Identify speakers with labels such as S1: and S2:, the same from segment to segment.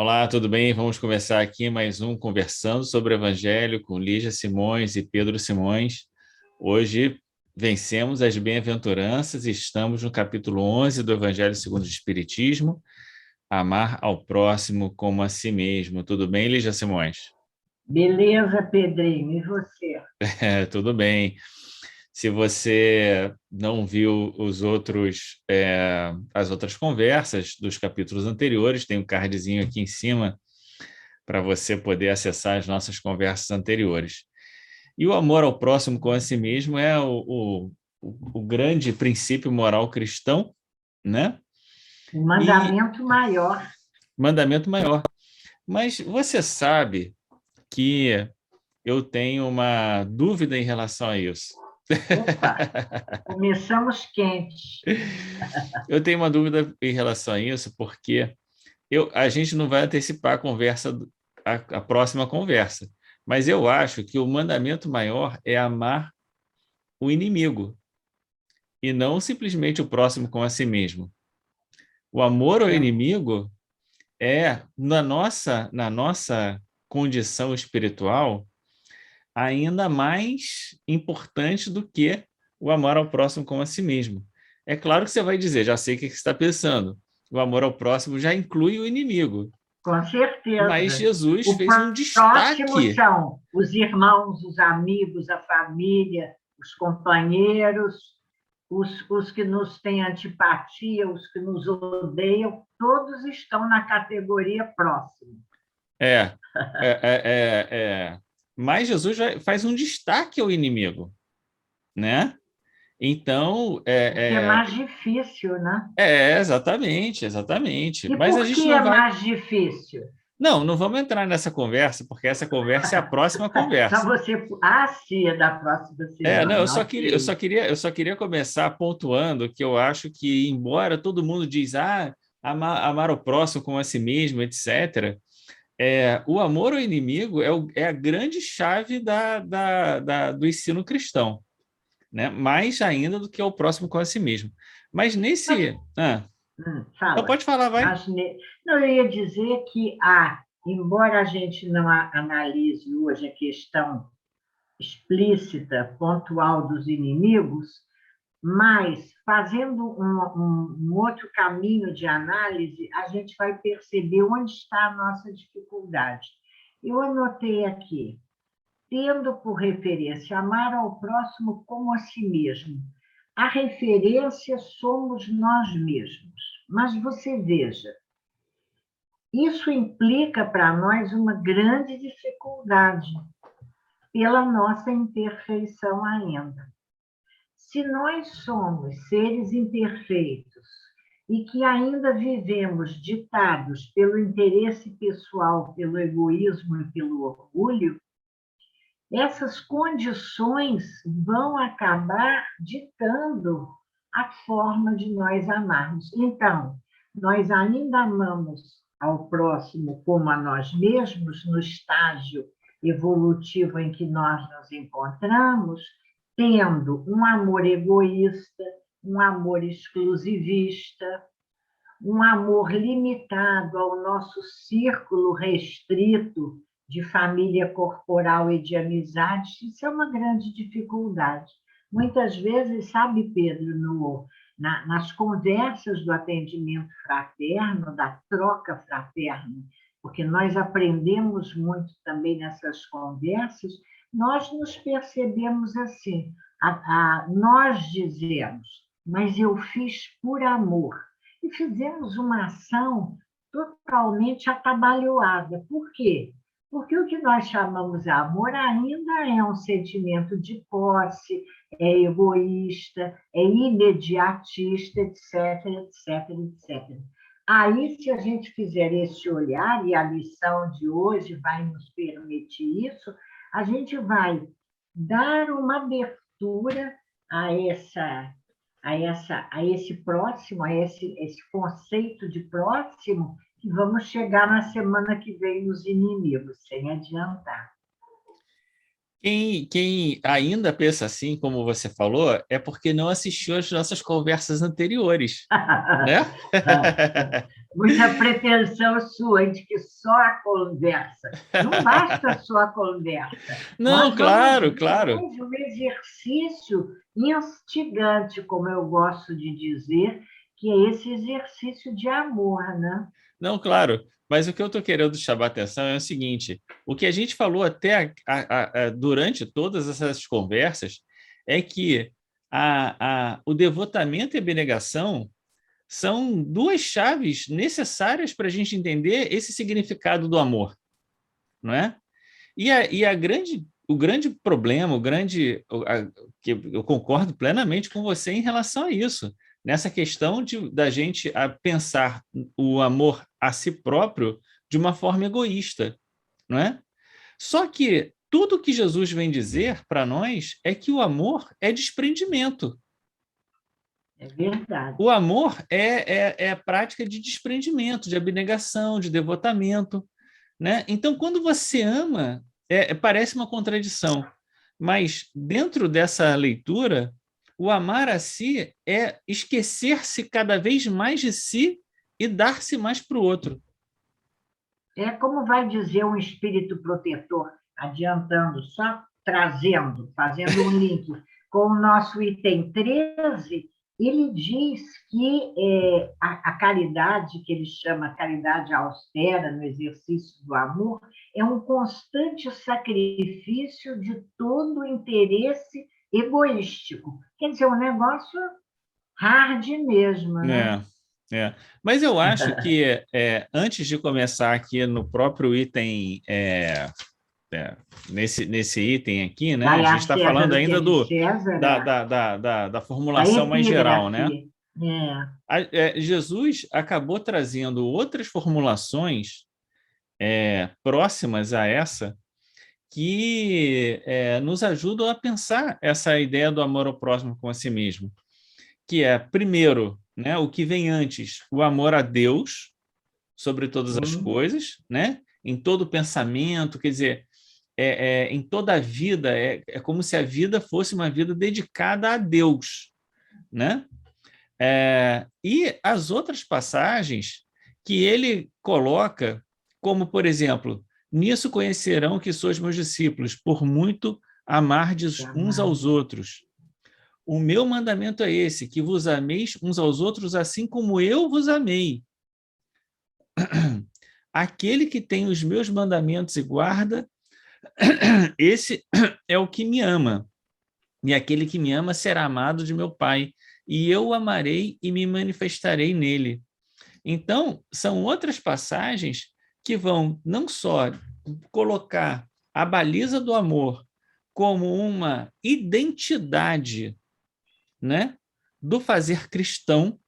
S1: Olá, tudo bem? Vamos começar aqui mais um Conversando sobre o Evangelho com Lígia Simões e Pedro Simões. Hoje vencemos as bem-aventuranças e estamos no capítulo 11 do Evangelho segundo o Espiritismo, amar ao próximo como a si mesmo. Tudo bem, Lígia Simões?
S2: Beleza, Pedrinho, e você?
S1: Tudo bem. Se você não viu as outras conversas dos capítulos anteriores, tem um cardzinho aqui em cima para você poder acessar as nossas conversas anteriores. E o amor ao próximo com a si mesmo é o grande princípio moral cristão, né?
S2: O
S1: E
S2: mandamento maior.
S1: mandamento maior. Mas você sabe que eu tenho uma dúvida em relação a isso.
S2: Opa, começamos quente.
S1: Eu tenho uma dúvida em relação a isso, porque a gente não vai antecipar a conversa, a próxima conversa, mas eu acho que o mandamento maior é amar o inimigo e não simplesmente o próximo com a si mesmo. O amor ao
S2: É,
S1: inimigo é, na nossa condição espiritual, ainda mais importante do que o amor ao próximo como a si mesmo. É claro que você vai dizer, já sei o que você está pensando, o amor ao próximo já inclui o inimigo,
S2: com
S1: mas
S2: certeza.
S1: Jesus
S2: O
S1: fez um
S2: próximo
S1: destaque.
S2: são os irmãos, os amigos, a família, os companheiros, os que nos têm antipatia, os que nos odeiam, todos estão na categoria próximo.
S1: É, é, é, mas Jesus já faz um destaque ao inimigo, né? Então,
S2: O que é mais difícil, né?
S1: exatamente, exatamente.
S2: E
S1: Mas a
S2: por
S1: gente
S2: que
S1: não
S2: é
S1: vai.
S2: mais difícil?
S1: Não vamos entrar nessa conversa, porque essa conversa é a próxima
S2: Para
S1: conversa.
S2: você. Ah, sim, é da próxima
S1: Não,
S2: semana, ok.
S1: eu só queria começar pontuando que eu acho que, embora todo mundo diz, amar o próximo como a si mesmo, etc., o amor ao inimigo é a grande chave do ensino cristão, né? Mais ainda do que o próximo com a si mesmo. Mas
S2: Mas,
S1: nesse. Então
S2: fala.
S1: pode falar, vai.
S2: Não, eu ia dizer que, embora a gente não analise hoje a questão explícita, pontual dos inimigos, mas fazendo um outro caminho de análise, a gente vai perceber onde está a nossa dificuldade. Eu anotei aqui, tendo por referência amar ao próximo como a si mesmo. A referência somos nós mesmos. Mas você veja, isso implica para nós uma grande dificuldade pela nossa imperfeição ainda. Se nós somos seres imperfeitos e que ainda vivemos ditados pelo interesse pessoal, pelo egoísmo e pelo orgulho, essas condições vão acabar ditando a forma de nós amarmos. Então, nós ainda amamos ao próximo como a nós mesmos, no estágio evolutivo em que nós nos encontramos, tendo um amor egoísta, um amor exclusivista, um amor limitado ao nosso círculo restrito de família corporal e de amizades, isso é uma grande dificuldade. Muitas vezes, sabe, Pedro, nas conversas do atendimento fraterno, da troca fraterna, porque nós aprendemos muito também nessas conversas, nós nos percebemos assim, nós dizemos, mas eu fiz por amor, e fizemos uma ação totalmente atabalhoada. Por quê? Porque o que nós chamamos de amor ainda é um sentimento de posse, é egoísta, é imediatista, etc, etc, etc. Aí, se a gente fizer esse olhar, e a lição de hoje vai nos permitir isso, a gente vai dar uma abertura a esse próximo, esse conceito de próximo, que vamos chegar na semana que vem nos inimigos, sem adiantar.
S1: Quem ainda pensa assim, como você falou, é porque não assistiu às nossas conversas anteriores, né?
S2: muita pretensão sua de que só a conversa. Não basta só a conversa.
S1: Não,
S2: Nós vamos
S1: claro,
S2: ver
S1: claro.
S2: hoje um exercício instigante, como eu gosto de dizer, que é esse exercício de amor, né?
S1: Não, claro. Mas o que eu estou querendo chamar a atenção é o seguinte: o que a gente falou até durante todas essas conversas é que o devotamento e a abnegação são duas chaves necessárias para a gente entender esse significado do amor, não é? O grande problema, que eu concordo plenamente com você em relação a isso, nessa questão da gente pensar o amor a si próprio de uma forma egoísta, não é? Só que tudo que Jesus vem dizer para nós é que o amor é desprendimento.
S2: É verdade.
S1: O amor é a prática de desprendimento, de abnegação, de devotamento, né? Então, quando você ama, parece uma contradição, mas dentro dessa leitura, o amar a si é esquecer-se cada vez mais de si e dar-se mais para o outro.
S2: É como vai dizer um espírito protetor, adiantando, só trazendo, fazendo um link com o nosso item 13, ele diz que a caridade, que ele chama caridade austera no exercício do amor, é um constante sacrifício de todo interesse egoístico. Quer dizer, um negócio hard mesmo, né?
S1: Mas eu acho que antes de começar aqui no próprio item, nesse item aqui, né,
S2: Vai
S1: a gente
S2: a
S1: está
S2: César
S1: falando
S2: o que é
S1: ainda
S2: de César,
S1: da
S2: da
S1: formulação mais geral, né?
S2: epígrafe. É.
S1: Jesus acabou trazendo outras formulações próximas a essa que nos ajudam a pensar essa ideia do amor ao próximo com a si mesmo, que é, primeiro, né, o que vem antes, o amor a Deus sobre todas as coisas, né? Em todo pensamento, quer dizer, em toda a vida, é como se a vida fosse uma vida dedicada a Deus, né? E as outras passagens que ele coloca, como, por exemplo, nisso conhecerão que sois meus discípulos, por muito amardes uns aos outros. O meu mandamento é esse, que vos ameis uns aos outros assim como eu vos amei. Aquele que tem os meus mandamentos e guarda, esse é o que me ama. E aquele que me ama será amado de meu Pai, e eu o amarei e me manifestarei nele. Então, são outras passagens que vão não só colocar a baliza do amor como uma identidade, né, do fazer cristão.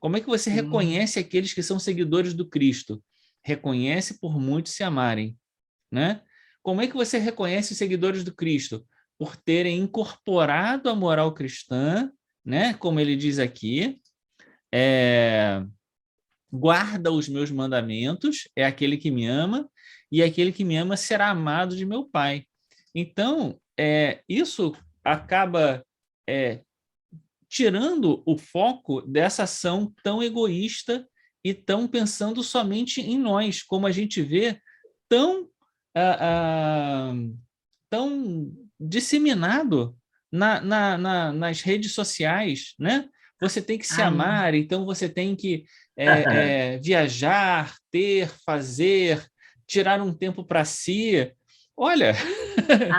S1: Como é que você reconhece aqueles que são seguidores do Cristo? Reconhece por muitos se amarem, né? Como é que você reconhece os seguidores do Cristo? Por terem incorporado a moral cristã, né? Como ele diz aqui, guarda os meus mandamentos, é aquele que me ama, e aquele que me ama será amado de meu Pai. Então, isso acaba tirando o foco dessa ação tão egoísta e tão pensando somente em nós, como a gente vê tão, tão disseminado nas redes sociais, né? Você tem que se amar, então você tem que viajar, fazer, tirar um tempo para si. Olha,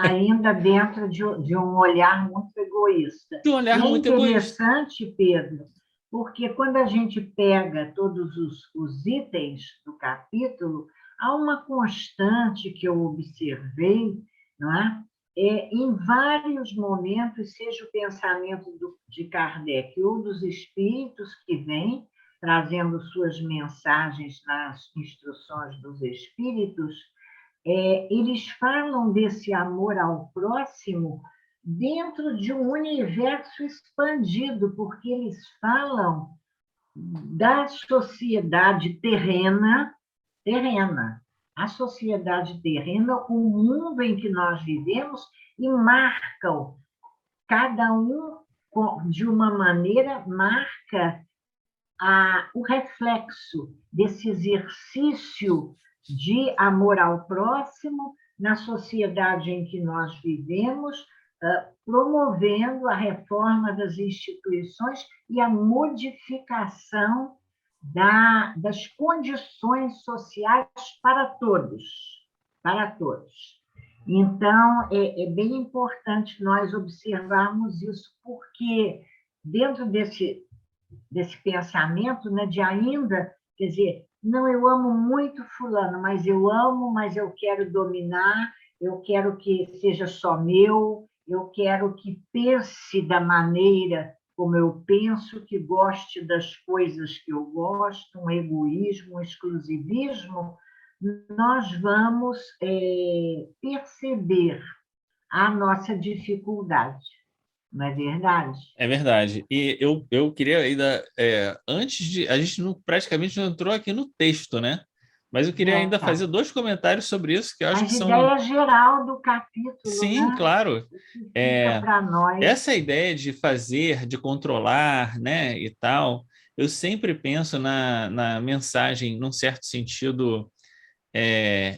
S2: Ainda dentro de um olhar muito egoísta.
S1: um olhar
S2: E é
S1: muito egoísta.
S2: interessante, Pedro, porque quando a gente pega todos os itens do capítulo, há uma constante que eu observei, não é? Em vários momentos, seja o pensamento de Kardec ou dos espíritos que vêm trazendo suas mensagens nas instruções dos espíritos, eles falam desse amor ao próximo dentro de um universo expandido, porque eles falam da sociedade terrena, a sociedade terrena, o mundo em que nós vivemos, e marcam, cada um de uma maneira, marca o reflexo desse exercício de amor ao próximo na sociedade em que nós vivemos, promovendo a reforma das instituições e a modificação das condições sociais para todos, para todos. Então, é bem importante nós observarmos isso, porque dentro desse pensamento, né, de ainda, quer dizer, não, eu amo muito fulano, mas eu quero dominar, eu quero que seja só meu, eu quero que pense da maneira como eu penso, que goste das coisas que eu gosto, um egoísmo, um exclusivismo, nós vamos perceber a nossa dificuldade, não é verdade?
S1: É verdade. E eu queria ainda, antes de... A gente praticamente não entrou aqui no texto, né? Mas eu queria ainda
S2: Tá.
S1: fazer 2 comentários sobre isso, que eu acho que
S2: Mas
S1: são...
S2: ideia geral do capítulo,
S1: Sim,
S2: né?
S1: claro.
S2: Fica para nós.
S1: Essa ideia de fazer, de controlar, né, e tal, eu sempre penso na mensagem, num certo sentido,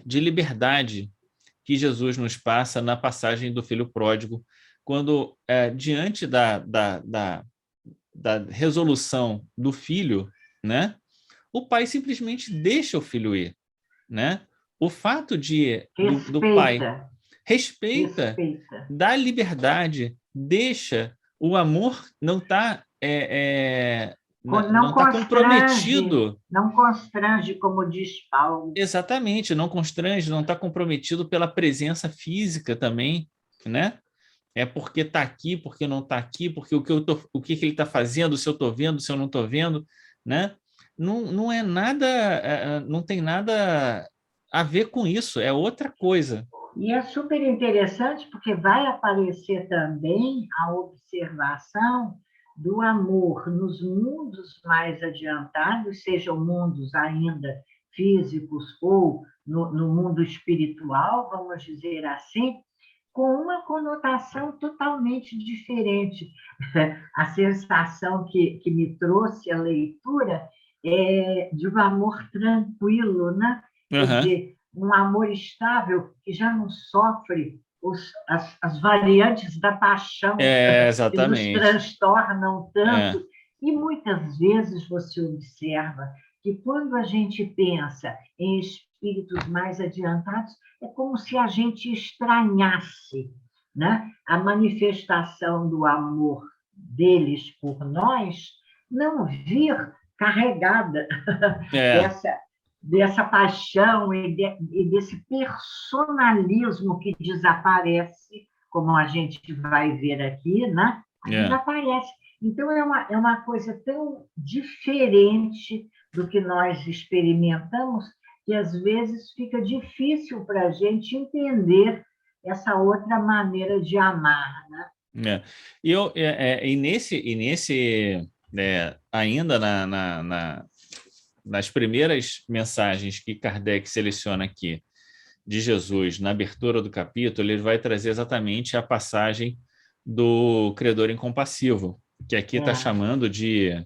S1: de liberdade que Jesus nos passa na passagem do filho pródigo, quando, diante da resolução do filho, né, o pai simplesmente deixa o filho ir, né? O fato do pai
S2: Respeita,
S1: respeita,
S2: respeita.
S1: dá liberdade, deixa, o amor
S2: Não
S1: não tá
S2: constrange,
S1: comprometido.
S2: não constrange, como diz Paulo.
S1: Exatamente, não constrange, não está comprometido pela presença física também, né? É porque está aqui, porque não está aqui, porque o que ele está fazendo, se eu estou vendo, se eu não estou vendo, né? Não é nada, não tem nada a ver com isso, é outra coisa.
S2: E é super interessante porque vai aparecer também a observação do amor nos mundos mais adiantados, sejam mundos ainda físicos ou no mundo espiritual, vamos dizer assim, com uma conotação totalmente diferente. A sensação que me trouxe a leitura é de um amor tranquilo, né? Quer
S1: Uhum.
S2: dizer, um amor estável que já não sofre as variantes da paixão que nos
S1: Exatamente.
S2: transtornam
S1: É,
S2: tanto. E muitas vezes você observa que quando a gente pensa em espíritos mais adiantados, é como se a gente estranhasse, né, a manifestação do amor deles por nós, não vir carregada
S1: é,
S2: dessa paixão e desse personalismo que desaparece, como a gente vai ver aqui, né?
S1: é.
S2: Desaparece. Então, é uma coisa tão diferente do que nós experimentamos que, às vezes, fica difícil para a gente entender essa outra maneira de amar, né?
S1: É. E nesse ainda nas primeiras mensagens que Kardec seleciona aqui de Jesus, na abertura do capítulo, ele vai trazer exatamente a passagem do credor incompassivo, que aqui está
S2: É,
S1: chamando de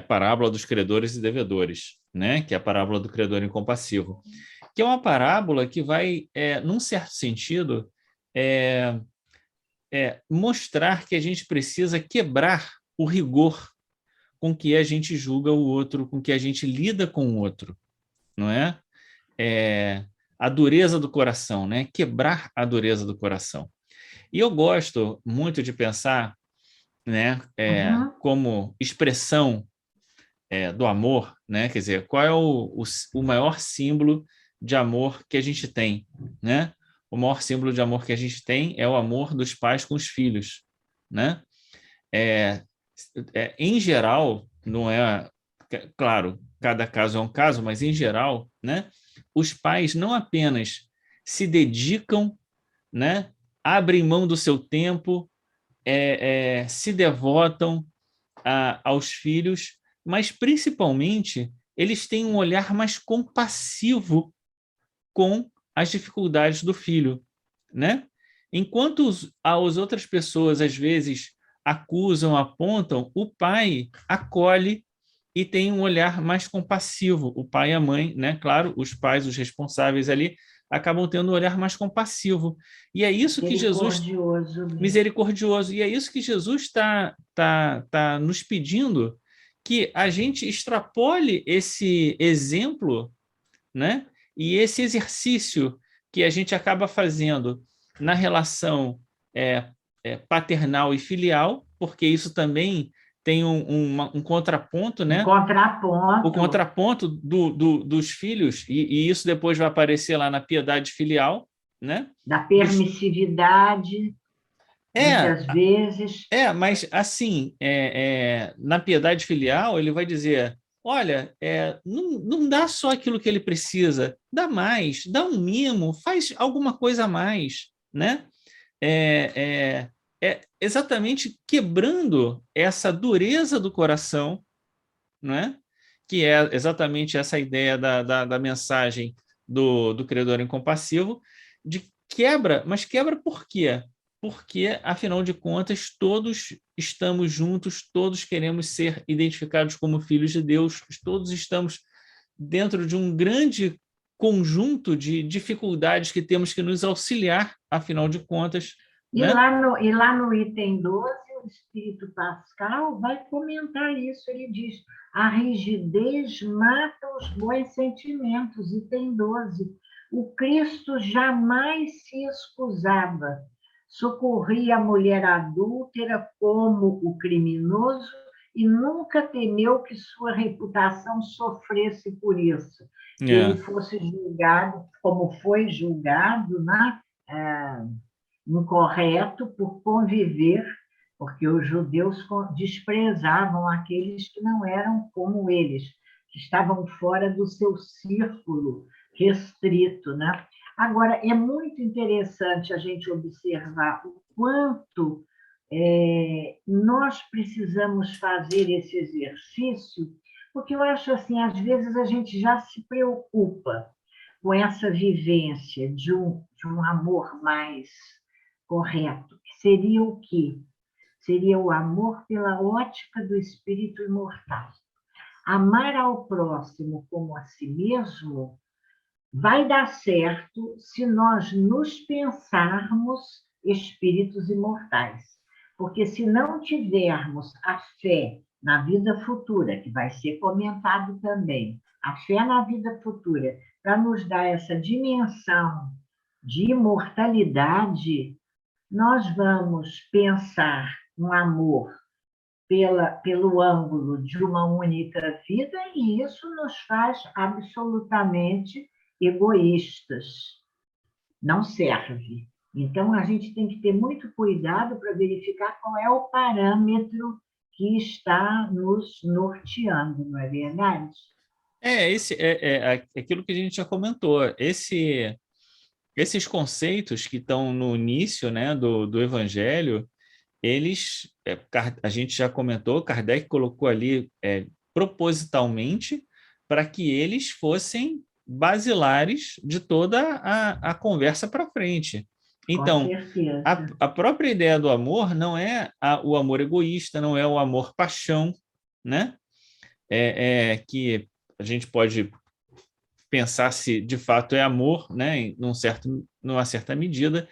S1: parábola dos credores e devedores, né? Que é a parábola do credor incompassivo, que é uma parábola que vai, num certo sentido, é, mostrar que a gente precisa quebrar o rigor com que a gente julga o outro, com que a gente lida com o outro, não é? A dureza do coração, né? Quebrar a dureza do coração. E eu gosto muito de pensar, né,
S2: uhum.
S1: como expressão do amor, né? Quer dizer, qual é o maior símbolo de amor que a gente tem, né? O maior símbolo de amor que a gente tem é o amor dos pais com os filhos, né? É, em geral, não é, claro, cada caso é um caso, mas em geral, né? Os pais não apenas se dedicam, né? Abrem mão do seu tempo, se devotam aos filhos, mas principalmente eles têm um olhar mais compassivo com as dificuldades do filho, né? Enquanto as outras pessoas às vezes acusam, apontam, o pai acolhe, e tem um olhar mais compassivo. O pai e a mãe, né? Claro, os pais, os responsáveis ali, acabam tendo um olhar mais compassivo. E é isso que Jesus,
S2: Misericordioso mesmo.
S1: misericordioso, e é isso que Jesus tá nos pedindo, que a gente extrapole esse exemplo, né? E esse exercício que a gente acaba fazendo na relação é, paternal e filial, porque isso também tem um contraponto,
S2: Um
S1: né? O
S2: contraponto
S1: contraponto dos filhos, e isso depois vai aparecer lá na piedade filial, né?
S2: da
S1: Dos,
S2: permissividade,
S1: é,
S2: muitas vezes.
S1: mas assim, na piedade filial, ele vai dizer: olha, não dá só aquilo que ele precisa, dá mais, dá um mimo, faz alguma coisa a mais, né? Exatamente quebrando essa dureza do coração, né? Que é exatamente essa ideia da mensagem do credor incompassivo, de quebra, mas quebra por quê? Porque, afinal de contas, todos estamos juntos, todos queremos ser identificados como filhos de Deus, todos estamos dentro de um grande conjunto de dificuldades que temos que nos auxiliar, afinal de contas, né?
S2: E lá no item 12, o Espírito Pascal vai comentar isso. Ele diz: a rigidez mata os bons sentimentos. Item 12. O Cristo jamais se excusava, socorria a mulher adúltera como o criminoso e nunca temeu que sua reputação sofresse por isso, que ele
S1: É,
S2: fosse julgado como foi julgado, né? É, incorreto por conviver, porque os judeus desprezavam aqueles que não eram como eles, que estavam fora do seu círculo restrito, né? Agora, é muito interessante a gente observar o quanto nós precisamos fazer esse exercício, porque eu acho assim, às vezes a gente já se preocupa com essa vivência de um amor mais correto, que seria o quê? Seria o amor pela ótica do espírito imortal. Amar ao próximo como a si mesmo vai dar certo se nós nos pensarmos espíritos imortais. Porque se não tivermos a fé na vida futura, que vai ser comentado também, a fé na vida futura, para nos dar essa dimensão de imortalidade, nós vamos pensar um amor pelo ângulo de uma única vida, e isso nos faz absolutamente egoístas. Não serve. Então, a gente tem que ter muito cuidado para verificar qual é o parâmetro que está nos norteando, não é verdade?
S1: aquilo que a gente já comentou. Esses conceitos que estão no início, né, do Evangelho, a gente já comentou, Kardec colocou ali propositalmente para que eles fossem basilares de toda a conversa para frente.
S2: Com
S1: Então, a,
S2: certeza.
S1: a própria ideia do amor não é o amor egoísta, não é o amor paixão, né? Que a gente pode pensar se de fato é amor, né, numa certa medida,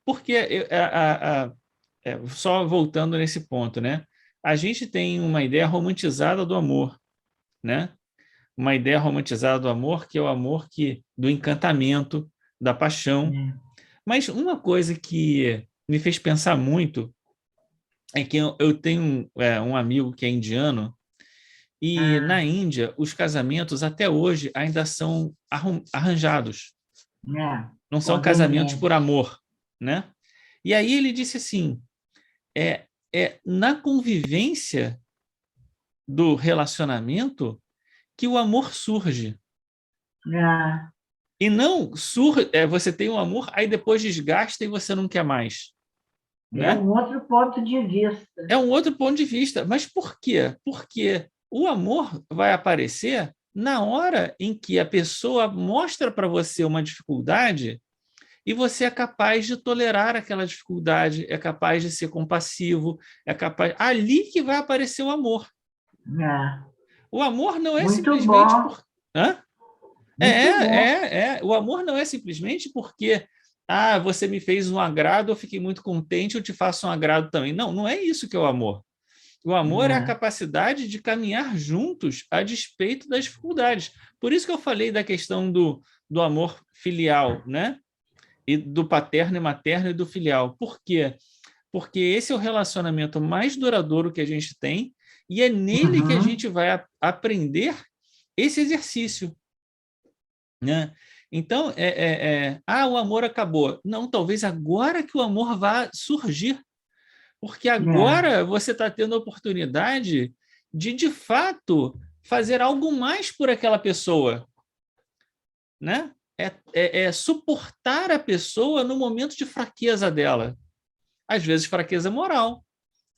S1: porque só voltando nesse ponto, né, a gente tem uma ideia romantizada do amor, né, uma ideia romantizada do amor que é o amor do encantamento, da paixão. Mas uma coisa que me fez pensar muito é que eu tenho um amigo que é indiano. E na
S2: Ah,
S1: Índia, os casamentos até hoje ainda são arranjados, não são casamentos por
S2: conveniente.
S1: amor, né? E aí ele disse assim, na convivência do relacionamento que o amor surge.
S2: Ah,
S1: E não surge, você tem um amor, aí depois desgasta e você não quer mais,
S2: é
S1: né?
S2: um outro ponto de vista.
S1: É um outro ponto de vista. Mas por quê? Porque o amor vai aparecer na hora em que a pessoa mostra para você uma dificuldade e você é capaz de tolerar aquela dificuldade, é capaz de ser compassivo, é capaz. Ali que vai aparecer o amor.
S2: Ah,
S1: O amor não é
S2: Muito
S1: simplesmente
S2: bom,
S1: por... Hã?
S2: muito bom.
S1: O amor não é simplesmente porque você me fez um agrado, eu fiquei muito contente, eu te faço um agrado também. Não, não é isso que é o amor. O amor é a
S2: É.
S1: capacidade de caminhar juntos a despeito das dificuldades. Por isso que eu falei da questão do amor filial, né? E do paterno e materno e do filial. Por quê? Porque esse é o relacionamento mais duradouro que a gente tem e é nele que a
S2: Uhum.
S1: gente vai aprender esse exercício, né? Então, o amor acabou. Não, talvez agora que o amor vá surgir, porque
S2: É.
S1: agora você está tendo a oportunidade de fato, fazer algo mais por aquela pessoa, né? É suportar a pessoa no momento de fraqueza dela, às vezes fraqueza moral,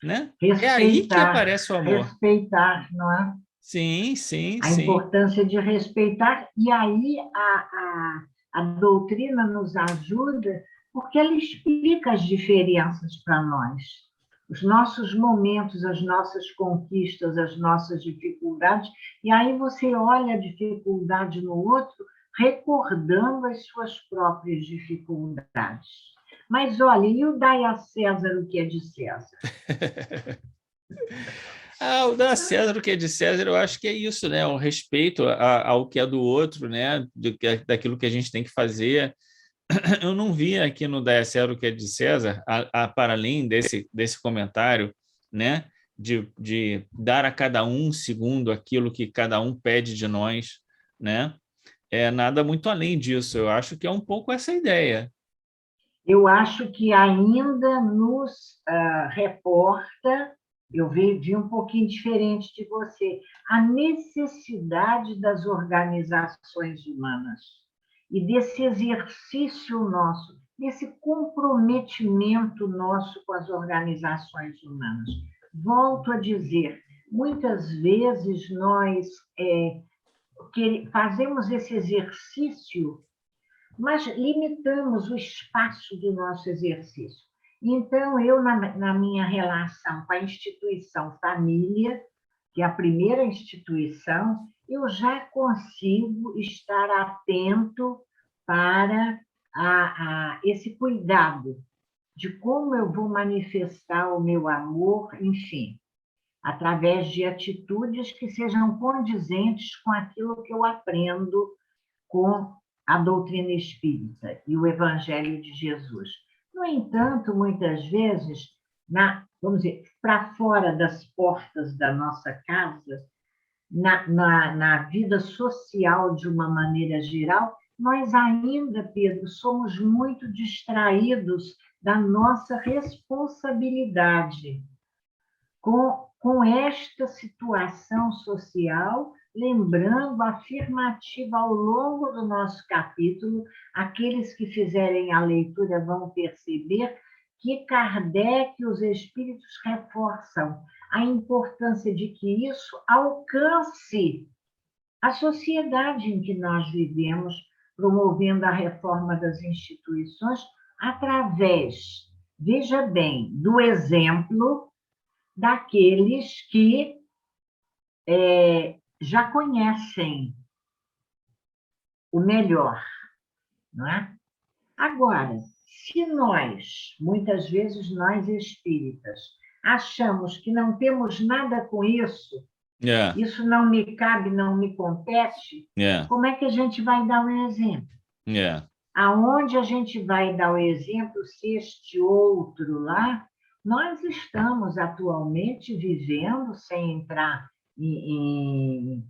S1: né? É aí que
S2: Respeitar,
S1: aparece o amor.
S2: respeitar, não é?
S1: Sim, sim,
S2: A
S1: sim.
S2: importância de respeitar, e aí a doutrina nos ajuda, porque ela explica as diferenças para nós. Os nossos momentos, as nossas conquistas, as nossas dificuldades, e aí você olha a dificuldade no outro, recordando as suas próprias dificuldades. Mas olha, e o dai a César o que é de César?
S1: O da César, o que é de César, eu acho que é isso, né? O respeito ao que é do outro, né? Daquilo que a gente tem que fazer. Eu não vi aqui no da César o que é de César, para além desse comentário, né? De dar a cada um segundo aquilo que cada um pede de nós, né? É nada muito além disso. Eu acho que é um pouco essa ideia.
S2: Eu acho que ainda nos reporta, eu vi um pouquinho diferente de você, a necessidade das organizações humanas e desse exercício nosso, desse comprometimento nosso com as organizações humanas. Volto a dizer, muitas vezes nós fazemos esse exercício, mas limitamos o espaço do nosso exercício. Então, eu, na minha relação com a instituição família, que é a primeira instituição, eu já consigo estar atento para esse cuidado de como eu vou manifestar o meu amor, enfim, através de atitudes que sejam condizentes com aquilo que eu aprendo com a doutrina espírita e o Evangelho de Jesus. No entanto, muitas vezes, vamos dizer, para fora das portas da nossa casa, na vida social de uma maneira geral, nós ainda, Pedro, somos muito distraídos da nossa responsabilidade com esta situação social, lembrando a afirmativa ao longo do nosso capítulo, aqueles que fizerem a leitura vão perceber que Kardec e os espíritos reforçam a importância de que isso alcance a sociedade em que nós vivemos, promovendo a reforma das instituições através, veja bem, do exemplo daqueles que já conhecem o melhor, não é? Agora, se nós, muitas vezes nós espíritas, achamos que não temos nada com isso,
S1: É,
S2: isso não me cabe, não me compete,
S1: é,
S2: como é que a gente vai dar um exemplo?
S1: é.
S2: Aonde a gente vai dar o exemplo se este outro lá, nós estamos atualmente vivendo, sem entrar em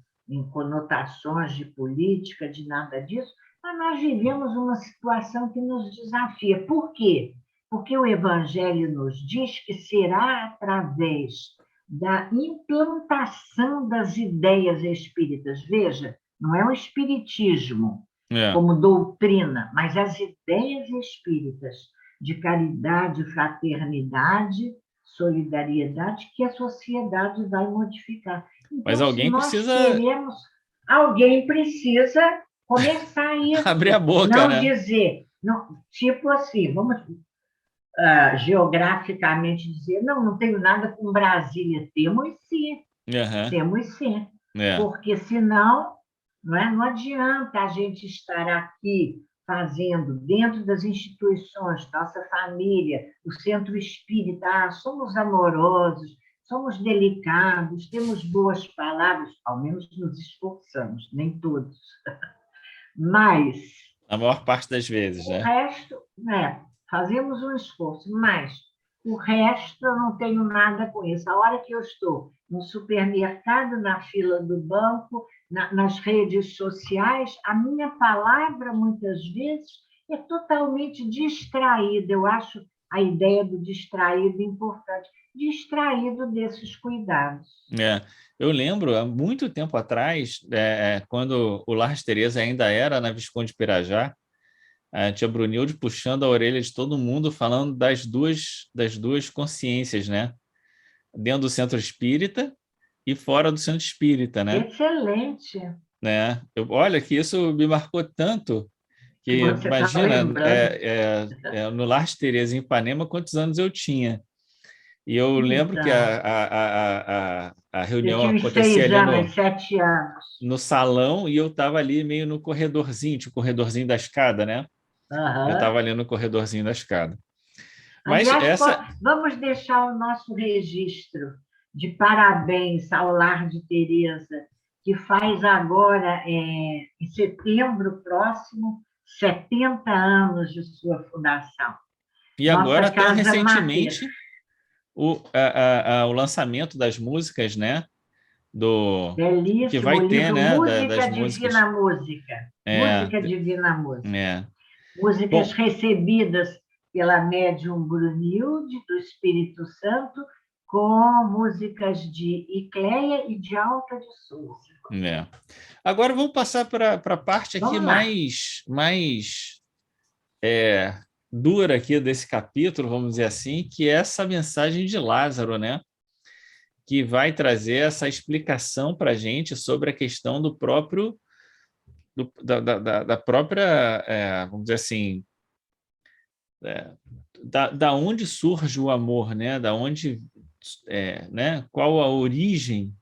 S2: conotações de política, de nada disso, mas nós vivemos uma situação que nos desafia. Por quê? Porque o Evangelho nos diz que será através da implantação das ideias espíritas. Veja, não é o espiritismo
S1: É.
S2: como doutrina, mas as ideias espíritas de caridade, fraternidade, solidariedade, que a sociedade vai modificar.
S1: Mas
S2: Então, se
S1: alguém
S2: nós
S1: precisa
S2: queremos, alguém precisa começar
S1: abrir a
S2: isso,
S1: boca,
S2: não
S1: né?
S2: dizer, não, tipo assim, vamos geograficamente dizer, não tenho nada com Brasília. Temos sim,
S1: Aham.
S2: temos sim.
S1: É,
S2: porque senão não adianta a gente estar aqui fazendo, dentro das instituições, nossa família, o centro espírita, somos amorosos, somos delicados, temos boas palavras, ao menos nos esforçamos, nem todos, mas
S1: a maior parte das vezes,
S2: o
S1: né?
S2: resto, fazemos um esforço, mas o resto eu não tenho nada com isso. A hora que eu estou no supermercado, na fila do banco, nas redes sociais, a minha palavra, muitas vezes, é totalmente distraída. Eu acho a ideia do distraído importante. Distraído desses cuidados.
S1: É. Eu lembro, há muito tempo atrás, quando o Lar Teresa ainda era na Visconde Pirajá, a tia Brunilde puxando a orelha de todo mundo, falando das duas consciências, né? Dentro do centro espírita e fora do centro espírita, né?
S2: Excelente.
S1: Né? Olha que isso me marcou tanto que,
S2: Você está
S1: imagina,
S2: lembrando.
S1: no Lar Teresa, em Ipanema, quantos anos eu tinha. E eu lembro que
S2: Então,
S1: a
S2: eu
S1: reunião
S2: tinha uns
S1: acontecia
S2: 6 anos, 7 anos.
S1: no salão e eu estava ali meio no corredorzinho, tinha o corredorzinho da escada, né? Eu
S2: Aham.
S1: estava ali no corredorzinho da escada. Mas
S2: Aliás,
S1: essa.
S2: vamos deixar o nosso registro de parabéns ao Lar de Teresa, que faz agora, em setembro próximo, 70 anos de sua fundação.
S1: E
S2: Nossa
S1: agora tem
S2: casa mater.
S1: recentemente o lançamento das músicas, né? Que
S2: Belíssimo
S1: vai
S2: o
S1: ter,
S2: livro
S1: né?
S2: Música
S1: das músicas.
S2: Divina Música.
S1: É,
S2: Música Divina Música.
S1: é.
S2: Músicas
S1: Bom,
S2: recebidas pela médium Brunilde, do Espírito Santo, com músicas de Icléia e de Alta de Souza.
S1: é. Agora vamos passar para a parte aqui
S2: Vamos lá.
S1: mais dura aqui desse capítulo, vamos dizer assim, que é essa mensagem de Lázaro, né? Que vai trazer essa explicação para a gente sobre a questão do próprio, da própria, vamos dizer assim, da onde surge o amor, né? Da onde, né? Qual a origem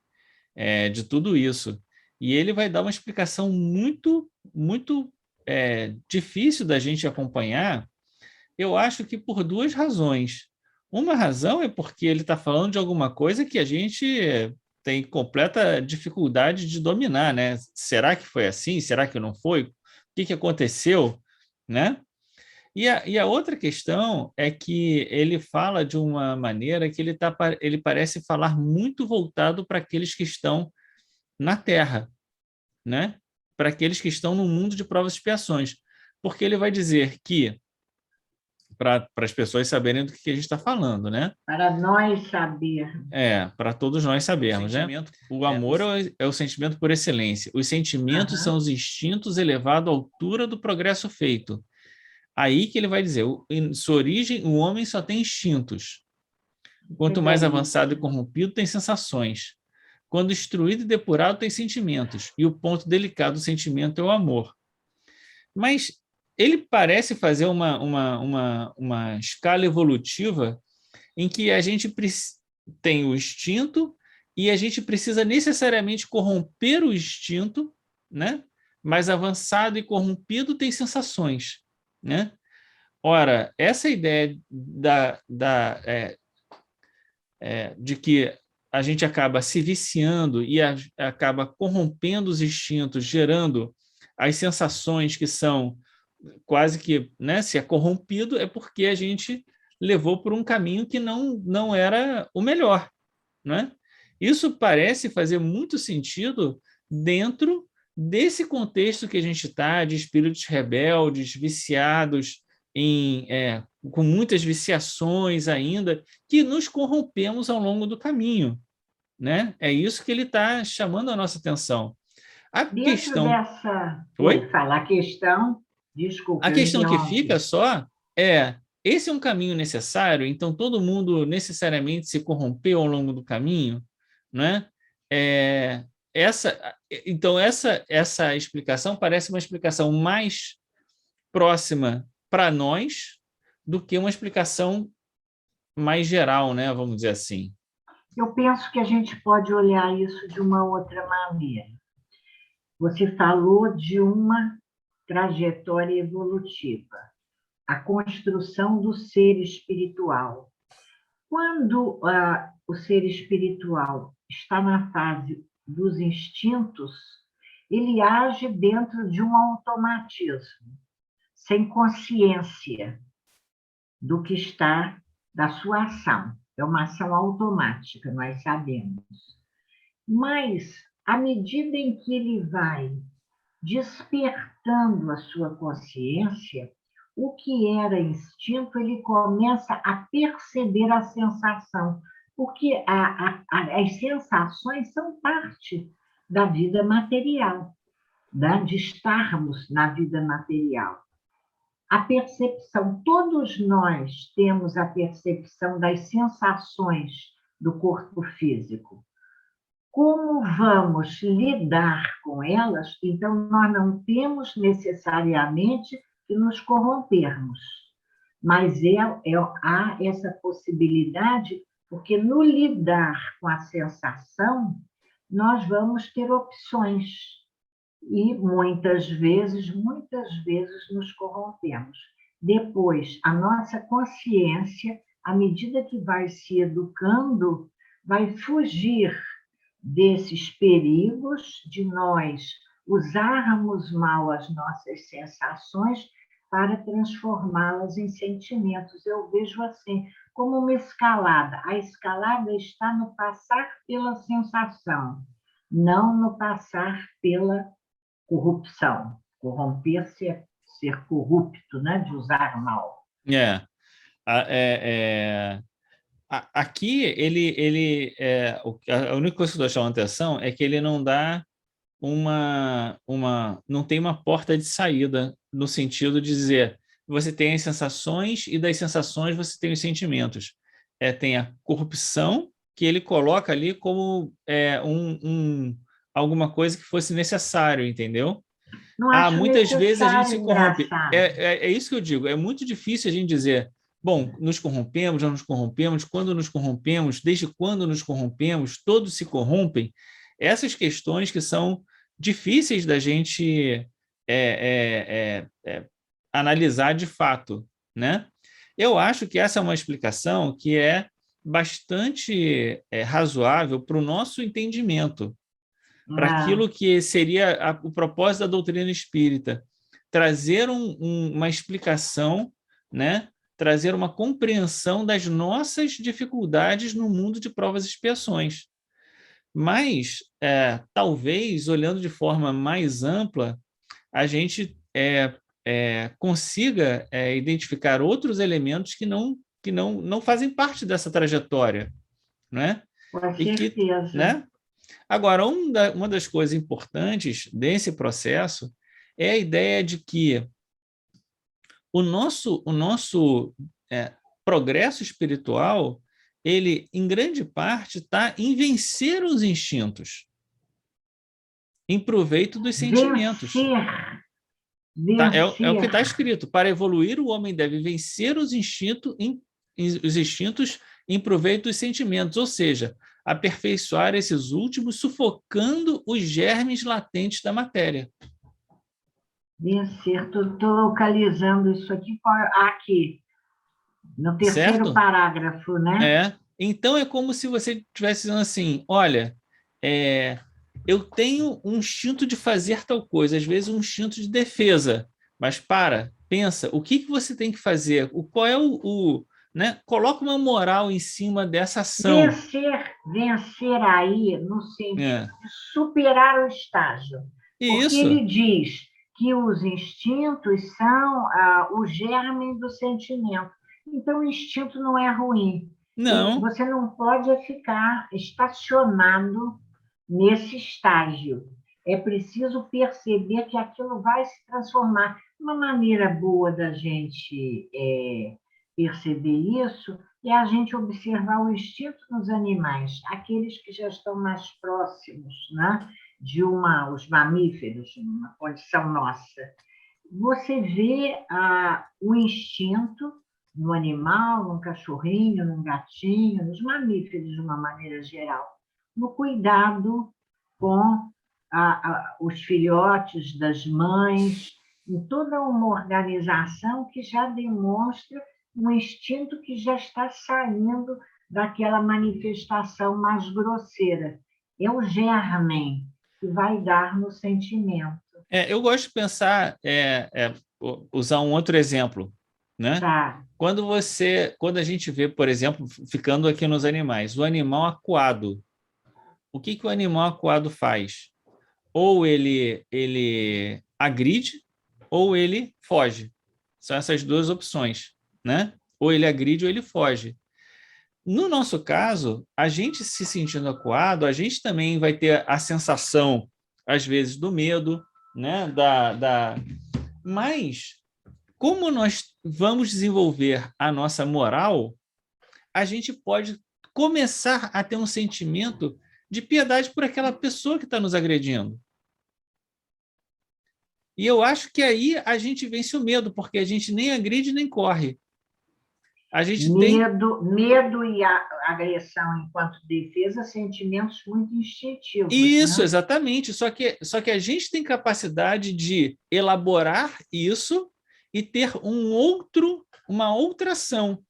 S1: de tudo isso? E ele vai dar uma explicação muito, muito difícil da gente acompanhar. Eu acho que por duas razões. Uma razão é porque ele está falando de alguma coisa que a gente tem completa dificuldade de dominar, né? Será que foi assim? Será que não foi? O que aconteceu, né? E a outra questão é que ele fala de uma maneira que ele parece falar muito voltado para aqueles que estão na Terra, né? Para aqueles que estão no mundo de provas e expiações. Porque ele vai dizer que para as pessoas saberem do que a gente está falando, né?
S2: Para nós sabermos.
S1: Para todos nós sabermos, né? O amor é o sentimento por excelência. Os sentimentos são
S2: Aham.
S1: os instintos elevados à altura do progresso feito. Aí que ele vai dizer, em sua origem, o homem só tem instintos.
S2: Que
S1: Quanto mais avançado e
S2: belíssimo.
S1: corrompido, tem sensações. Quando instruído e depurado, tem sentimentos. E o ponto delicado do sentimento é o amor. Mas ele parece fazer uma escala evolutiva em que a gente tem o instinto e a gente precisa necessariamente corromper o instinto, né? Mais avançado e corrompido tem sensações, né? Ora, essa ideia de que a gente acaba se viciando e acaba corrompendo os instintos, gerando as sensações que são quase que, né, se é corrompido, é porque a gente levou por um caminho que não era o melhor, né? Isso parece fazer muito sentido dentro desse contexto que a gente está, de espíritos rebeldes, viciados, com muitas viciações ainda, que nos corrompemos ao longo do caminho, né? É isso que ele está chamando a nossa atenção. A
S2: Dentro
S1: questão...
S2: dessa. Oi,
S1: Oi?
S2: fala a questão.
S1: A
S2: Desculpa, eu
S1: questão que fica
S2: interrompi.
S1: só esse é um caminho necessário, então todo mundo necessariamente se corrompeu ao longo do caminho, né? É, então essa explicação parece uma explicação mais próxima para nós do que uma explicação mais geral, né? Vamos dizer assim.
S2: Eu penso que a gente pode olhar isso de uma outra maneira. Você falou de uma trajetória evolutiva, a construção do ser espiritual. Quando o ser espiritual está na fase dos instintos, ele age dentro de um automatismo, sem consciência do que está, da sua ação. É uma ação automática, nós sabemos. Mas, à medida em que ele vai despertando a sua consciência, o que era instinto, ele começa a perceber a sensação, porque as sensações são parte da vida material, né? De estarmos na vida material. A percepção, todos nós temos a percepção das sensações do corpo físico. Como vamos lidar com elas, então nós não temos necessariamente que nos corrompermos, mas há essa possibilidade, porque no lidar com a sensação, nós vamos ter opções e muitas vezes nos corrompemos. Depois, a nossa consciência, à medida que vai se educando, vai fugir desses perigos de nós usarmos mal as nossas sensações para transformá-las em sentimentos. Eu vejo assim, como uma escalada. A escalada está no passar pela sensação, não no passar pela corrupção. Corromper-se é ser corrupto, né? De usar mal.
S1: É, é, aqui a única coisa que eu estou chamando atenção é que ele não dá não tem uma porta de saída no sentido de dizer você tem as sensações e das sensações você tem os sentimentos. Tem a corrupção que ele coloca ali como alguma coisa que fosse necessário, entendeu?
S2: Não acho
S1: Muitas vezes a gente se
S2: necessário,
S1: corrompe.
S2: engraçado.
S1: É isso que eu digo. É muito difícil a gente dizer, bom, nos corrompemos, não nos corrompemos, quando nos corrompemos, desde quando nos corrompemos, todos se corrompem. Essas questões que são difíceis da gente analisar de fato, né? Eu acho que essa é uma explicação que é bastante razoável para o nosso entendimento, para aquilo que seria o propósito da doutrina espírita, trazer uma explicação, né? Trazer uma compreensão das nossas dificuldades no mundo de provas e expiações. Mas, talvez, olhando de forma mais ampla, a gente consiga identificar outros elementos que não fazem parte dessa trajetória, né?
S2: Com
S1: E que,
S2: certeza.
S1: né? Agora, uma das coisas importantes desse processo é a ideia de que o nosso progresso espiritual, ele, em grande parte, está em vencer os instintos, em proveito dos sentimentos.
S2: Vencer.
S1: É o que está escrito. Para evoluir, o homem deve vencer os instintos em proveito dos sentimentos, ou seja, aperfeiçoar esses últimos, sufocando os germes latentes da matéria.
S2: Vencer. Estou localizando isso aqui, no terceiro
S1: certo?
S2: parágrafo, né?
S1: Então, é como se você estivesse dizendo assim, olha, eu tenho um instinto de fazer tal coisa, às vezes um instinto de defesa, mas pensa, o que você tem que fazer? Qual é né? Coloca uma moral em cima dessa ação.
S2: Vencer aí no sentido de superar o estágio. Porque
S1: Isso.
S2: ele diz que os instintos são o germe do sentimento. Então, o instinto não é ruim.
S1: Não.
S2: Você não pode ficar estacionado nesse estágio. É preciso perceber que aquilo vai se transformar. Uma maneira boa da gente perceber isso é a gente observar o instinto nos animais, aqueles que já estão mais próximos, né, de os mamíferos, uma condição nossa. Você vê o instinto no animal, no cachorrinho, no gatinho, nos mamíferos de uma maneira geral, no cuidado com os filhotes das mães, em toda uma organização que já demonstra um instinto que já está saindo daquela manifestação mais grosseira. É o germen que vai dar no sentimento.
S1: Eu gosto de pensar, usar um outro exemplo, né?
S2: Tá.
S1: Quando a gente vê, por exemplo, ficando aqui nos animais, o animal acuado, o que o animal acuado faz? Ou ele agride, ou ele foge. São essas duas opções, né? Ou ele agride ou ele foge. No nosso caso, a gente se sentindo acuado, a gente também vai ter a sensação, às vezes, do medo, né? Mas, como nós vamos desenvolver a nossa moral, a gente pode começar a ter um sentimento de piedade por aquela pessoa que está nos agredindo. E eu acho que aí a gente vence o medo, porque a gente nem agride nem corre. A gente tem
S2: Medo e agressão enquanto defesa, sentimentos muito instintivos,
S1: isso,
S2: né?
S1: exatamente. Só que a gente tem capacidade de elaborar isso e ter uma outra ação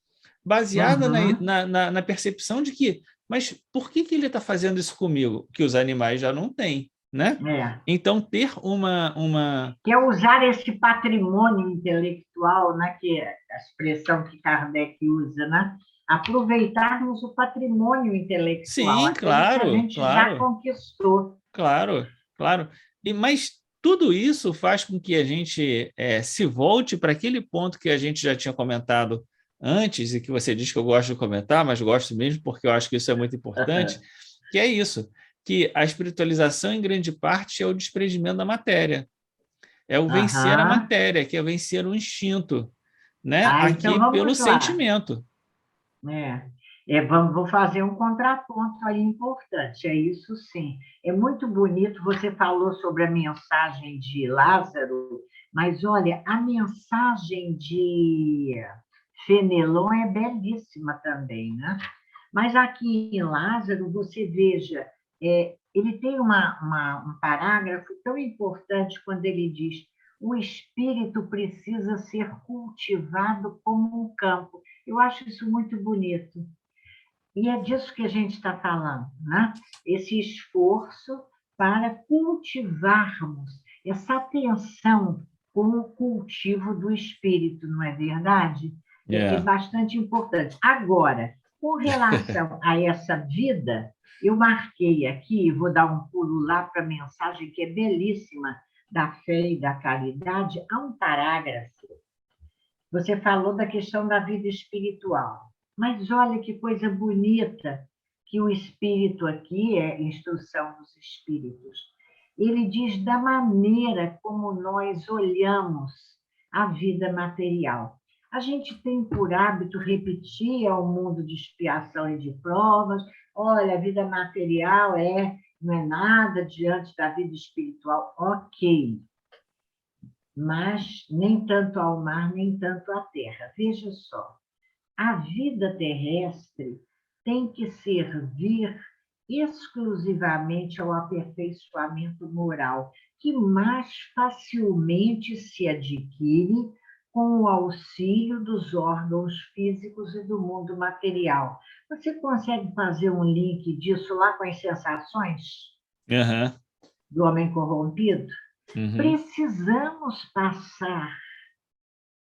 S1: baseada
S2: Uhum.
S1: na percepção de que, mas por que ele está fazendo isso comigo? Que os animais já não têm, né?
S2: É.
S1: Então, ter uma...
S2: Que é usar esse patrimônio intelectual, né, que é a expressão que Kardec usa, né? Aproveitarmos o patrimônio intelectual,
S1: Sim,
S2: aquele que a
S1: claro,
S2: gente já
S1: claro,
S2: conquistou.
S1: claro, claro. Mas tudo isso faz com que a gente se volte para aquele ponto que a gente já tinha comentado antes, e que você diz que eu gosto de comentar, mas gosto mesmo porque eu acho que isso é muito importante, que é isso, que a espiritualização, em grande parte, é o desprendimento da matéria, é o vencer a
S2: Aham.
S1: matéria, que é vencer o instinto, né?
S2: Então
S1: Aqui pelo
S2: vamos lá.
S1: sentimento.
S2: Vou fazer um contraponto aí importante, é isso sim. É muito bonito, você falou sobre a mensagem de Lázaro, mas olha, a mensagem de Fenelon é belíssima também, né? Mas aqui em Lázaro, você veja, ele tem um parágrafo tão importante quando ele diz: o espírito precisa ser cultivado como um campo. Eu acho isso muito bonito. E é disso que a gente está falando, né? Esse esforço para cultivarmos essa atenção com o cultivo do espírito, não é verdade? É
S1: É.
S2: bastante importante. Agora, com relação a essa vida, eu marquei aqui, vou dar um pulo lá para a mensagem que é belíssima da fé e da caridade, há um parágrafo. Você falou da questão da vida espiritual. Mas olha que coisa bonita que o espírito aqui é instrução dos espíritos. Ele diz da maneira como nós olhamos a vida material. A gente tem por hábito repetir ao mundo de expiação e de provas: olha, a vida material não é nada diante da vida espiritual. Ok, mas nem tanto ao mar, nem tanto à terra. Veja só, a vida terrestre tem que servir exclusivamente ao aperfeiçoamento moral, que mais facilmente se adquire com o auxílio dos órgãos físicos e do mundo material. Você consegue fazer um link disso lá com as sensações
S1: Uhum.
S2: do homem corrompido?
S1: Uhum.
S2: Precisamos passar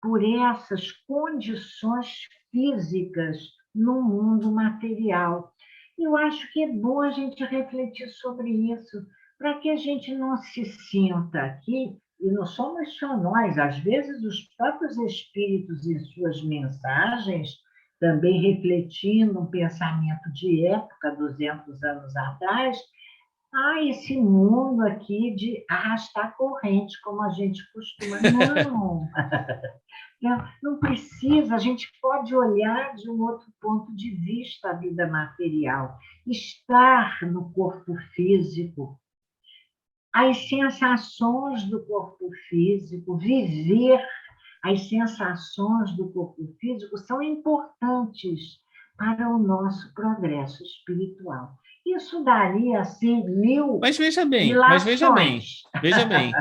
S2: por essas condições físicas no mundo material. Eu acho que é bom a gente refletir sobre isso, para que a gente não se sinta aqui, e não somos só nós, às vezes os próprios espíritos em suas mensagens, também refletindo um pensamento de época, 200 anos atrás, esse mundo aqui de arrastar corrente, como a gente costuma. Não, não precisa, a gente pode olhar de um outro ponto de vista a vida material, estar no corpo físico, as sensações do corpo físico, viver as sensações do corpo físico são importantes para o nosso progresso espiritual. Isso daria, assim, mil
S1: Mas veja bem,
S2: ilações.
S1: veja bem.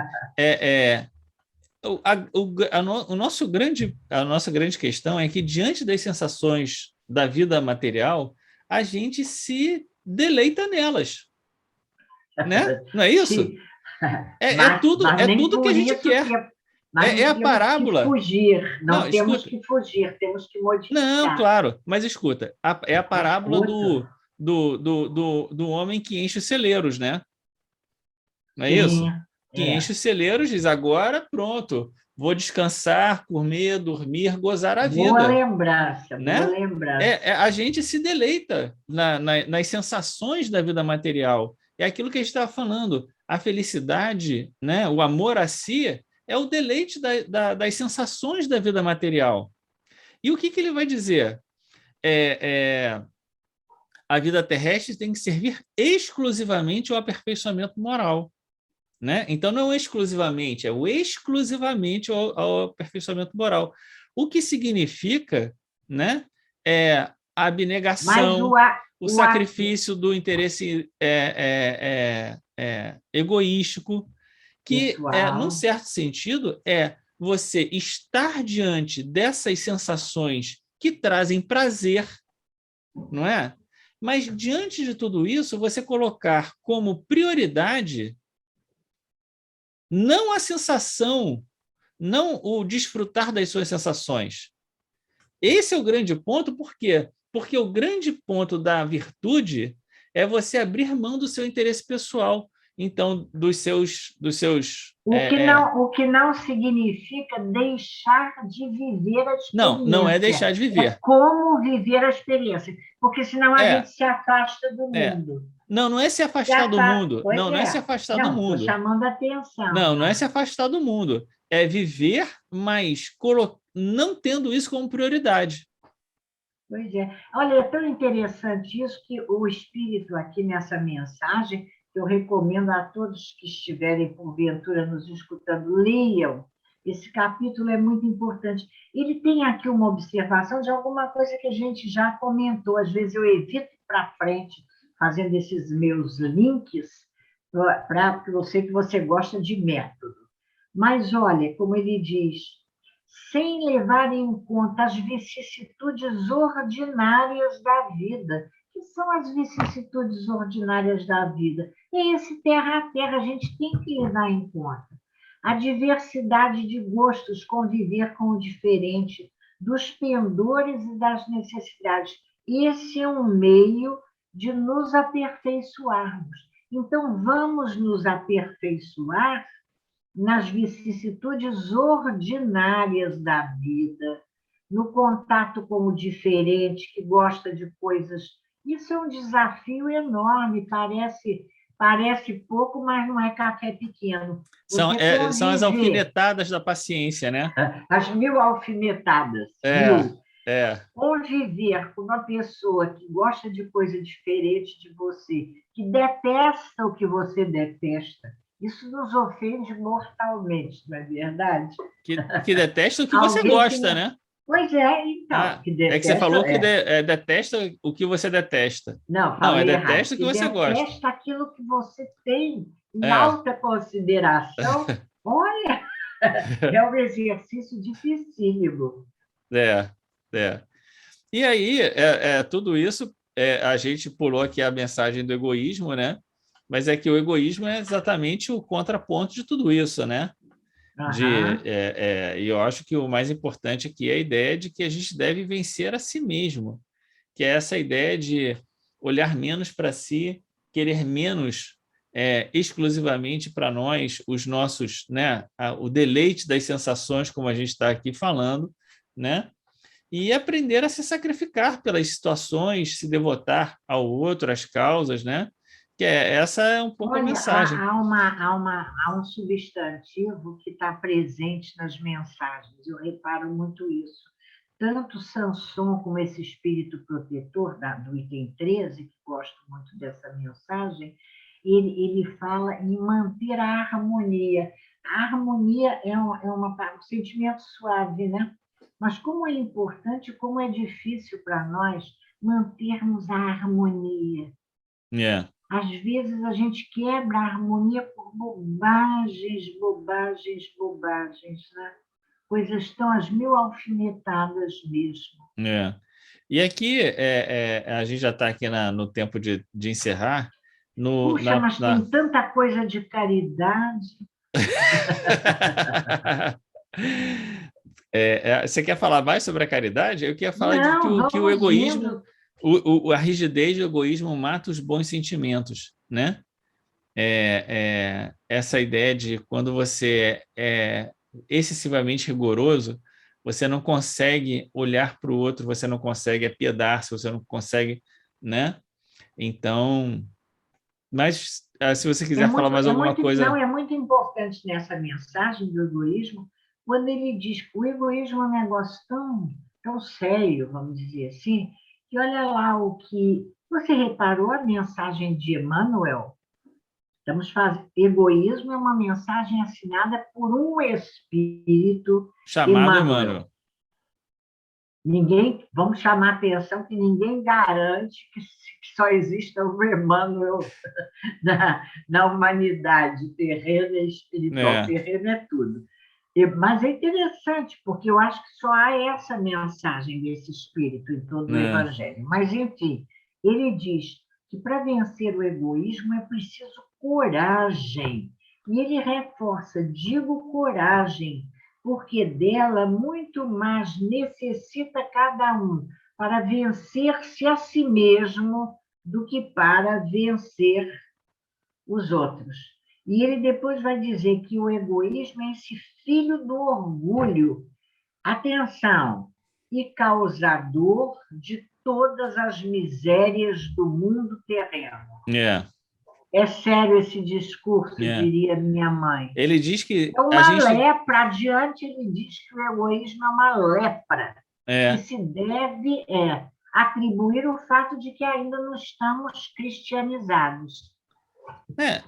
S1: A nossa grande questão é que, diante das sensações da vida material, a gente se deleita nelas, né? Não é isso?
S2: Se, mas
S1: É
S2: nem
S1: tudo que a
S2: por
S1: gente
S2: isso
S1: quer.
S2: mas
S1: É
S2: não
S1: a
S2: temos que
S1: parábola.
S2: fugir,
S1: Não,
S2: não temos
S1: escuta.
S2: que fugir, temos que
S1: Não,
S2: modificar.
S1: claro, mas escuta. É a parábola
S2: Escuta,
S1: do homem que enche os celeiros, né? Não é
S2: sim,
S1: isso? Que enche
S2: é.
S1: os celeiros, diz agora, pronto, vou descansar, comer, dormir, gozar a
S2: Boa
S1: vida,
S2: lembrança, boa
S1: né?
S2: lembrança.
S1: A gente se deleita nas sensações da vida material. É aquilo que a gente estava falando. A felicidade, né? O amor a si é o deleite das sensações da vida material. E o que ele vai dizer? É, a vida terrestre tem que servir exclusivamente ao aperfeiçoamento moral. Né? Então, não exclusivamente, é o exclusivamente ao aperfeiçoamento moral. O que significa, né, a
S2: Mas
S1: abnegação, o sacrifício do interesse egoístico, que, num
S2: pessoal,
S1: certo sentido, é você estar diante dessas sensações que trazem prazer, não é? Mas, diante de tudo isso, você colocar como prioridade não a sensação, não o desfrutar das suas sensações. Esse é o grande ponto, por quê? Porque o grande ponto da virtude é você abrir mão do seu interesse pessoal, então,
S2: o que não significa deixar de viver a
S1: não é
S2: experiência,
S1: deixar de
S2: é
S1: viver.
S2: como viver a experiência, porque senão a
S1: É,
S2: gente se afasta do
S1: é.
S2: mundo.
S1: Não é se
S2: Se
S1: afastar do
S2: afasta,
S1: mundo.
S2: pois
S1: Não é se
S2: é.
S1: afastar do
S2: Não, estou
S1: mundo.
S2: chamando a atenção.
S1: Não é se afastar do mundo. É viver, mas não tendo isso como prioridade.
S2: Pois é. Olha, é tão interessante isso que o Espírito aqui nessa mensagem, que eu recomendo a todos que estiverem porventura nos escutando, leiam. Esse capítulo é muito importante. Ele tem aqui uma observação de alguma coisa que a gente já comentou. Às vezes eu evito para frente, fazendo esses meus links, porque eu sei que você gosta de método. Mas olha, como ele diz, sem levar em conta as vicissitudes ordinárias da vida. Que são as vicissitudes ordinárias da vida? É esse terra a terra, a gente tem que levar em conta. A diversidade de gostos, conviver com o diferente, dos pendores e das necessidades. Esse é um meio de nos aperfeiçoarmos. Então, vamos nos aperfeiçoar nas vicissitudes ordinárias da vida, no contato com o diferente, que gosta de coisas. Isso é um desafio enorme, parece pouco, mas não é café pequeno. Você
S1: São as
S2: conviver,
S1: alfinetadas da paciência, né?
S2: as mil alfinetadas,
S1: É,
S2: mil,
S1: é.
S2: conviver com uma pessoa que gosta de coisa diferente de você, que detesta o que você detesta, isso nos ofende mortalmente, não é verdade?
S1: Que detesta o que você
S2: Alguém que
S1: gosta,
S2: não.
S1: né?
S2: Pois é, então,
S1: Ah,
S2: que
S1: é que você
S2: detesta.
S1: falou que detesta o que você detesta.
S2: Não,
S1: Não, é
S2: falei errado.
S1: detesta o que
S2: Que
S1: você gosta.
S2: detesta aquilo que você tem em
S1: É,
S2: alta consideração. Olha, é um exercício dificílimo.
S1: é, é. E aí, tudo isso, a gente pulou aqui a mensagem do egoísmo, né? Mas é que o egoísmo é exatamente o contraponto de tudo isso, né?
S2: Aham.
S1: E eu acho que o mais importante aqui é a ideia de que a gente deve vencer a si mesmo, que é essa ideia de olhar menos para si, querer menos exclusivamente para nós, os nossos, né, o deleite das sensações, como a gente está aqui falando, né? E aprender a se sacrificar pelas situações, se devotar ao outro, às causas, né? Essa é um pouco a
S2: Olha,
S1: mensagem.
S2: há um substantivo que está presente nas mensagens, eu reparo muito isso. Tanto Sanson como esse espírito protetor do item 13, que gosto muito dessa mensagem, ele fala em manter a harmonia. A harmonia um sentimento suave, né? Mas como é importante, como é difícil para nós mantermos a harmonia.
S1: É,
S2: Às vezes a gente quebra a harmonia por bobagens, bobagens, bobagens, né? Coisas estão às mil alfinetadas mesmo.
S1: é. E aqui, a gente já está aqui no tempo de encerrar. No,
S2: Puxa,
S1: na,
S2: mas
S1: na...
S2: tem tanta coisa de caridade.
S1: Você quer falar mais sobre a caridade? Eu queria falar de
S2: Não,
S1: que o
S2: vamos
S1: egoísmo,
S2: indo.
S1: a rigidez do egoísmo mata os bons sentimentos, né? Essa ideia de quando você é excessivamente rigoroso, você não consegue olhar para o outro, você não consegue apiedar-se, você não consegue, né? Então, mas se você quiser falar mais alguma
S2: Não,
S1: coisa,
S2: é muito importante nessa mensagem do egoísmo, quando ele diz que o egoísmo é um negócio tão sério, vamos dizer assim, que olha lá o que. Você reparou a mensagem de Emmanuel? Estamos fazendo. Egoísmo é uma mensagem assinada por um espírito,
S1: chamado
S2: Emmanuel.
S1: Emmanuel.
S2: Ninguém, vamos chamar a atenção que ninguém garante que só exista o Emmanuel na humanidade terrena e espiritual.
S1: É,
S2: Terreno é tudo. Mas é interessante, porque eu acho que só há essa mensagem desse espírito em todo o
S1: né,
S2: Evangelho. Mas, enfim, ele diz que para vencer o egoísmo é preciso coragem. E ele reforça, digo coragem, porque dela muito mais necessita cada um para vencer-se a si mesmo do que para vencer os outros. E ele depois vai dizer que o egoísmo é esse filho do orgulho, atenção, e causador de todas as misérias do mundo terreno.
S1: é,
S2: É sério esse discurso,
S1: é.
S2: diria minha mãe.
S1: Ele diz que
S2: É
S1: a
S2: uma
S1: gente
S2: lepra, adiante ele diz que o egoísmo é uma lepra, que
S1: é,
S2: se deve atribuir o fato de que ainda não estamos cristianizados.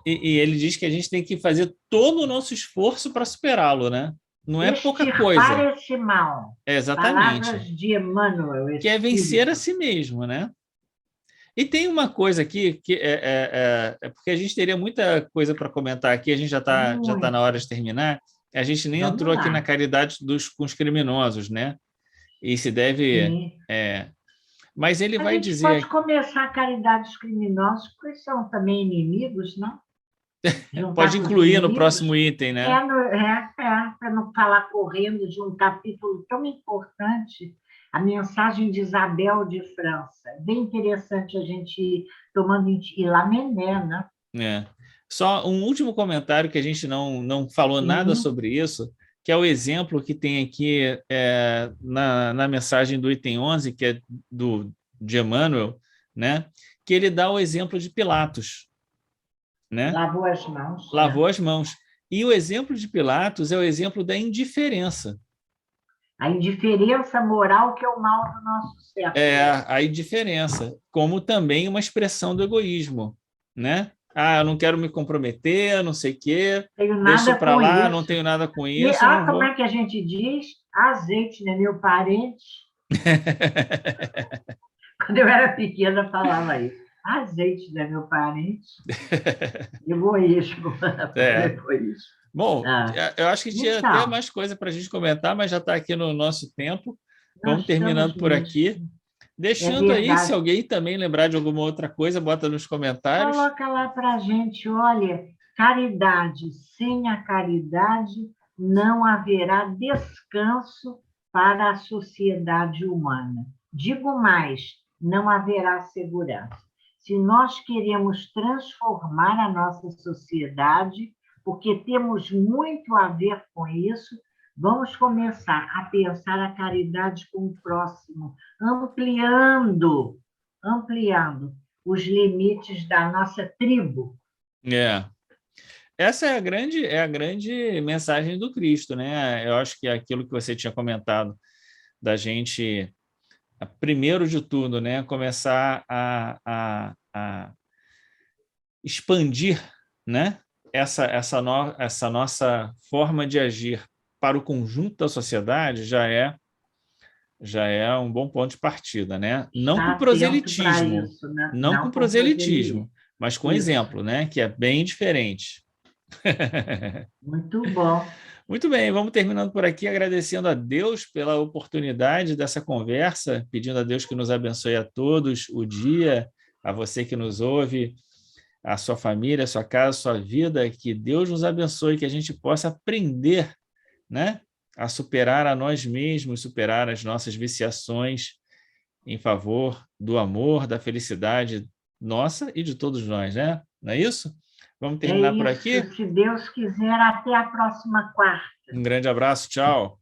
S1: e ele diz que a gente tem que fazer todo o nosso esforço para superá-lo, né? Não é pouca
S2: Extirpar
S1: coisa.
S2: esse mal. Palavras
S1: Exatamente.
S2: de Emmanuel,
S1: Que é vencer a
S2: Espírito.
S1: si mesmo, né? E tem uma coisa aqui que porque a gente teria muita coisa para comentar aqui, a gente já tá na hora
S2: Muita.
S1: de terminar. A gente nem
S2: Vamos
S1: entrou aqui na
S2: lá.
S1: caridade com os criminosos, né? E se deve.
S2: Sim.
S1: Mas ele
S2: A
S1: vai
S2: gente pode
S1: dizer,
S2: começar a caridade dos criminosos, porque são também inimigos, não?
S1: pode
S2: Juntar com os
S1: incluir no próximo
S2: inimigos.
S1: item, né?
S2: Para não falar correndo de um capítulo tão importante, a mensagem de Isabel de França. Bem interessante a gente ir tomando e Lamennais, né?
S1: É. Só um último comentário que a gente não falou nada
S2: Sim,
S1: sobre isso, que é o exemplo que tem aqui na mensagem do item 11, que é de Emmanuel, né? Que ele dá o exemplo de Pilatos, né?
S2: lavou as mãos,
S1: Lavou as mãos. E o exemplo de Pilatos é o exemplo da indiferença.
S2: A indiferença moral que é o mal do nosso
S1: É
S2: século.
S1: a indiferença, como também uma expressão do egoísmo, né? Ah, eu não quero me comprometer, não sei o quê,
S2: Tenho
S1: deixa
S2: nada
S1: para
S2: com
S1: lá, não
S2: isso.
S1: tenho nada com
S2: E
S1: isso, não
S2: como é
S1: vou.
S2: que a gente diz? Azeite, né? Meu parente, quando eu era pequena, falava isso. Azeite, né? Meu parente. Egoísmo. Por
S1: É.
S2: egoísmo.
S1: Bom,
S2: Ah,
S1: eu acho que tinha até
S2: então,
S1: mais coisa para a gente comentar, mas já está aqui no nosso tempo.
S2: nós
S1: Vamos
S2: estamos
S1: terminando por
S2: mesmo.
S1: aqui.
S2: É
S1: Deixando aí, se
S2: verdade.
S1: alguém também lembrar de alguma outra coisa, bota nos comentários.
S2: Coloca lá para a gente, olha, caridade. Sem a caridade não haverá descanso para a sociedade humana. Digo mais, não haverá segurança. Se nós queremos transformar a nossa sociedade, porque temos muito a ver com isso, vamos começar a pensar a caridade com o próximo, ampliando os limites da nossa tribo.
S1: É. Essa é a grande mensagem do Cristo, né? Eu acho que é aquilo que você tinha comentado da gente, primeiro de tudo, né, começar a expandir, né, essa nossa forma de agir para o conjunto da sociedade já é um bom ponto de partida, né? Não
S2: Está
S1: com
S2: atento para
S1: proselitismo,
S2: isso, né?
S1: não com
S2: Não com
S1: proselitismo,
S2: proselitismo.
S1: mas com
S2: Isso,
S1: exemplo, né? Que é bem diferente.
S2: muito bom.
S1: Muito bem, vamos terminando por aqui, agradecendo a Deus pela oportunidade dessa conversa, pedindo a Deus que nos abençoe a todos o dia, a você que nos ouve, a sua família, a sua casa, a sua vida, que Deus nos abençoe, que a gente possa aprender, né, a superar a nós mesmos, superar as nossas viciações em favor do amor, da felicidade nossa e de todos nós, né? Não é isso? Vamos
S2: É
S1: terminar por
S2: isso,
S1: aqui?
S2: se Deus quiser, até a próxima quarta.
S1: Um grande abraço, tchau.